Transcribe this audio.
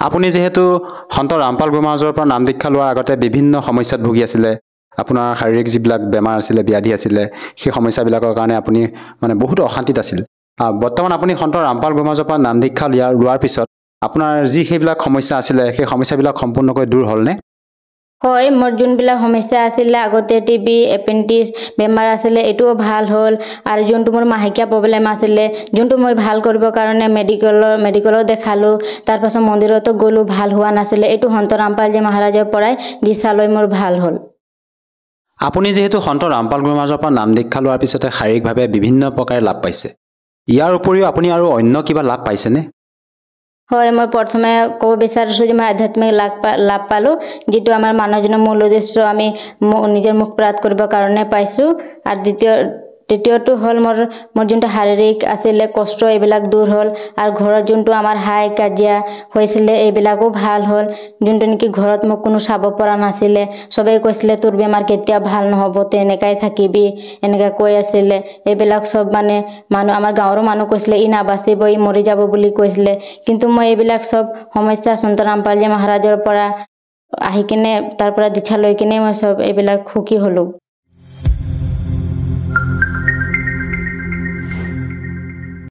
আপুনি যেহেতু সন্ত ৰামপাল গুৰু মহাৰাজৰ পৰা নাম দীক্ষা লোৱাৰ আগতে বিভিন্ন সমস্যাত ভুগি আছিলে আপোনাৰ শাৰীৰিক যিবিলাক বেমাৰ আছিলে ব্যাধি আছিলে সেই সমস্যাবিলাকৰ কাৰণে আপুনি মানে বহুত অশান্তিত আছিল বৰ্তমান আপুনি সন্ত ৰামপাল গুৰু মহাৰাজৰ পৰা নাম দীক্ষা লোৱাৰ পিছত আপোনাৰ যি সেইবিলাক সমস্যা আছিলে সেই সমস্যাবিলাক সম্পূৰ্ণকৈ দূৰ হ'লনে হয় মোৰ যোনবিলাক সমস্যা আছিলে আগতে টিবি এপেণ্ডিক্স বেমাৰ আছিলে এটো ভাল হ'ল আৰু যোনটো মোৰ মাহেকীয়া প্ৰবলেম আছিলে যোনটো মই ভাল কৰিব কাৰণে মেডিকেলত দেখালো তাৰ পাছত মন্দিৰতো গলো ভাল হোৱা নাছিলে এটো সন্ত ৰামপাল জি মহাৰাজৰ পৰাই দিশা লৈ মোৰ ভাল হ'ল আপুনি যেহেতু সন্ত ৰামপাল গুৰু মহাৰাজৰ পৰা নাম দীক্ষা লোৱাৰ পিছতে শাৰীৰিকভাৱে বিভিন্ন প্ৰকাৰে লাভ পাইছে ইয়াৰ উপৰিও আপুনি আৰু অন্য কিবা লাভ পাইছেনে হয় মই প্ৰথমে ক'ব বিচাৰিছো যে মই আধ্যাত্মিক লাভ পালো যেটো আমাৰ মানুহজনৰ মূল উদ্দেশ্য আমি নিজৰ মুখ প্ৰাত কৰিব কাৰণে পাইছো আৰু দ্বিতীয়টো হ'ল মোৰ যোনটো শাৰীৰিক আছিলে কষ্ট এইবিলাক দূৰ হ'ল আৰু ঘৰত যোনটো আমাৰ হাই কাজিয়া হৈছিলে এইবিলাকো ভাল হ'ল যোনটো নেকি ঘৰত মোক কোনো চাব পৰা নাছিলে সবে কৈছিলে তোৰ বেমাৰ কেতিয়া ভাল নহব তে এনেকাই থাকিবি এনেকা কৈ আছিলে এইবিলাক সব মানে আমাৰ গাঁৱৰ মানুহ কৈছিলে ই নাবাচিব ই মৰি যাব বুলি কৈছিলে কিন্তু মই এইবিলাক সব সমস্যা সন্ত ৰামপাল জি মহাৰাজৰ পৰা আহি কিনে তাৰ পৰা দীক্ষা লৈ কিনে মই সব এইবিলাক সুখী হলো